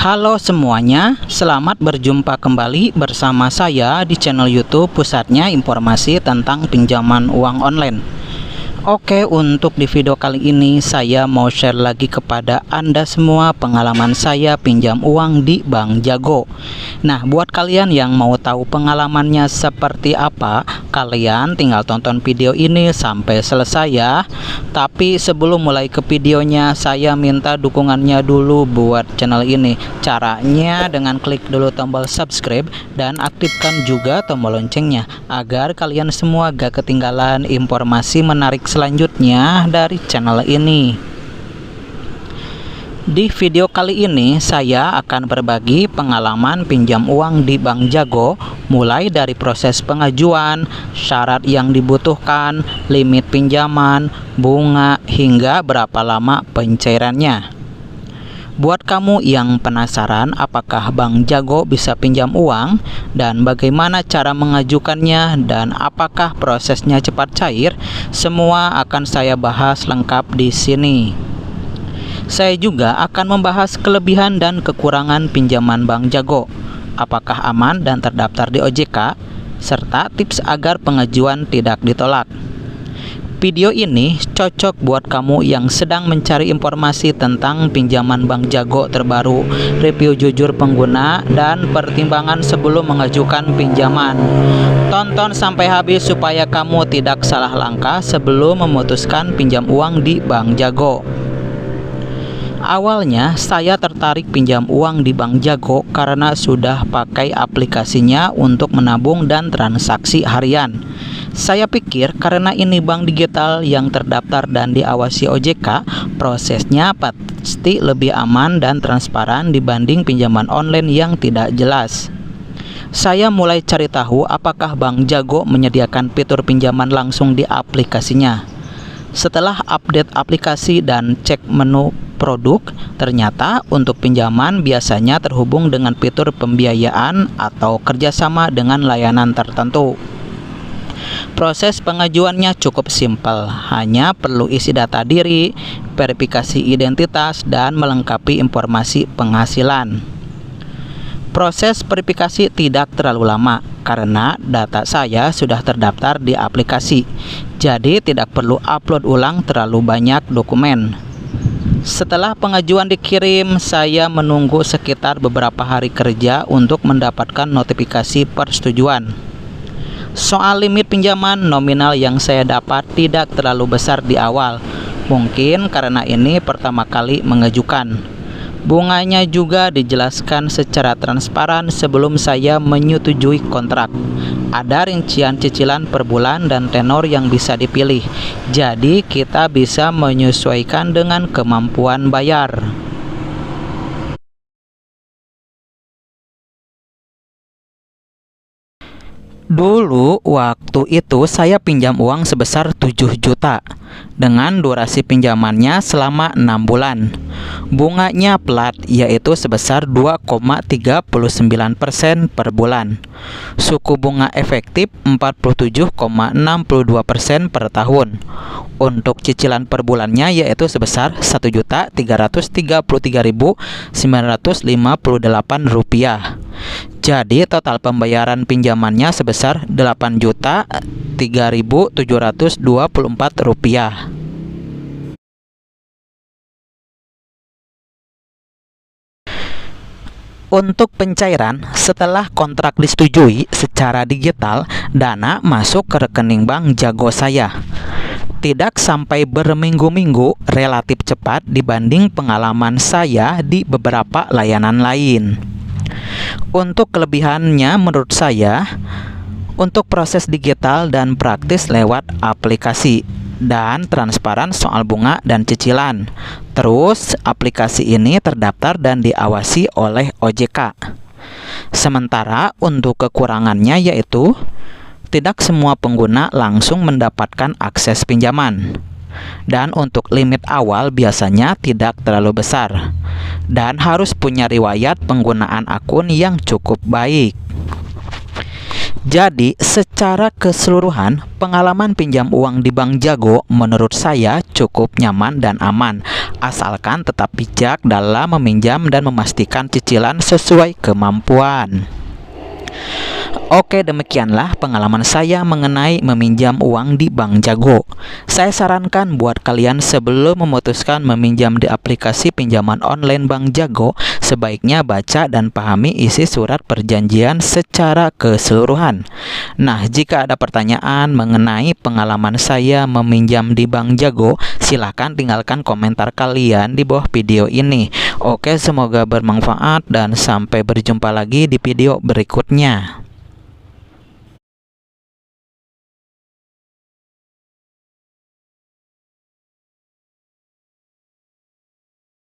Halo semuanya, selamat berjumpa kembali bersama saya di channel YouTube Pusatnya Informasi tentang Pinjaman Uang Online. Oke, untuk di video kali ini saya mau share lagi kepada Anda semua pengalaman saya pinjam uang di Bank Jago. Nah, buat kalian yang mau tahu pengalamannya seperti apa, kalian tinggal tonton video ini sampai selesai ya. Tapi sebelum mulai ke videonya, saya minta dukungannya dulu buat channel ini. Caranya dengan klik dulu tombol subscribe dan aktifkan juga tombol loncengnya agar kalian semua gak ketinggalan informasi menarik selanjutnya dari channel ini. Di video kali ini saya akan berbagi pengalaman pinjam uang di Bank Jago, mulai dari proses pengajuan, syarat yang dibutuhkan, limit pinjaman, bunga, hingga berapa lama pencairannya. Buat kamu yang penasaran apakah Bank Jago bisa pinjam uang dan bagaimana cara mengajukannya dan apakah prosesnya cepat cair, semua akan saya bahas lengkap di sini. Saya juga akan membahas kelebihan dan kekurangan pinjaman Bank Jago, apakah aman dan terdaftar di OJK, serta tips agar pengajuan tidak ditolak. Video ini cocok buat kamu yang sedang mencari informasi tentang pinjaman Bank Jago terbaru, review jujur pengguna, dan pertimbangan sebelum mengajukan pinjaman. Tonton sampai habis supaya kamu tidak salah langkah sebelum memutuskan pinjam uang di Bank Jago. Awalnya saya tertarik pinjam uang di Bank Jago karena sudah pakai aplikasinya untuk menabung dan transaksi harian. Saya pikir karena ini bank digital yang terdaftar dan diawasi OJK, prosesnya pasti lebih aman dan transparan dibanding pinjaman online yang tidak jelas. Saya mulai cari tahu apakah Bank Jago menyediakan fitur pinjaman langsung di aplikasinya. Setelah update aplikasi dan cek menu produk, ternyata untuk pinjaman biasanya terhubung dengan fitur pembiayaan atau kerjasama dengan layanan tertentu. Proses pengajuannya cukup simpel, hanya perlu isi data diri, verifikasi identitas, dan melengkapi informasi penghasilan. Proses verifikasi tidak terlalu lama karena data saya sudah terdaftar di aplikasi, jadi tidak perlu upload ulang terlalu banyak dokumen. Setelah pengajuan dikirim, saya menunggu sekitar beberapa hari kerja untuk mendapatkan notifikasi persetujuan. Soal limit pinjaman nominal yang saya dapat tidak terlalu besar di awal, mungkin karena ini pertama kali mengajukan. Bunganya juga dijelaskan secara transparan sebelum saya menyetujui kontrak. Ada rincian cicilan per bulan dan tenor yang bisa dipilih, jadi kita bisa menyesuaikan dengan kemampuan bayar. Dulu waktu itu saya pinjam uang sebesar 7 juta dengan durasi pinjamannya selama 6 bulan. Bunganya plat yaitu sebesar 2,39% per bulan. Suku bunga efektif 47,62% per tahun. Untuk cicilan per bulannya yaitu sebesar Rp1.333.958. Jadi total pembayaran pinjamannya sebesar Rp8.003.724. Untuk pencairan, setelah kontrak disetujui secara digital, dana masuk ke rekening Bank Jago saya. Tidak sampai berminggu-minggu, relatif cepat dibanding pengalaman saya di beberapa layanan lain. Untuk kelebihannya menurut saya, untuk proses digital dan praktis lewat aplikasi, dan transparan soal bunga dan cicilan. Terus aplikasi ini terdaftar dan diawasi oleh OJK. Sementara untuk kekurangannya yaitu tidak semua pengguna langsung mendapatkan akses pinjaman. Dan untuk limit awal biasanya tidak terlalu besar dan harus punya riwayat penggunaan akun yang cukup baik. Jadi secara keseluruhan pengalaman pinjam uang di Bank Jago menurut saya cukup nyaman dan aman. asalkan tetap bijak dalam meminjam dan memastikan cicilan sesuai kemampuan. Oke, demikianlah pengalaman saya mengenai meminjam uang di Bank Jago. Saya sarankan buat kalian sebelum memutuskan meminjam di aplikasi pinjaman online Bank Jago, sebaiknya baca dan pahami isi surat perjanjian secara keseluruhan. Nah, jika ada pertanyaan mengenai pengalaman saya meminjam di Bank Jago, silahkan tinggalkan komentar kalian di bawah video ini. Oke, semoga bermanfaat dan sampai berjumpa lagi di video berikutnya.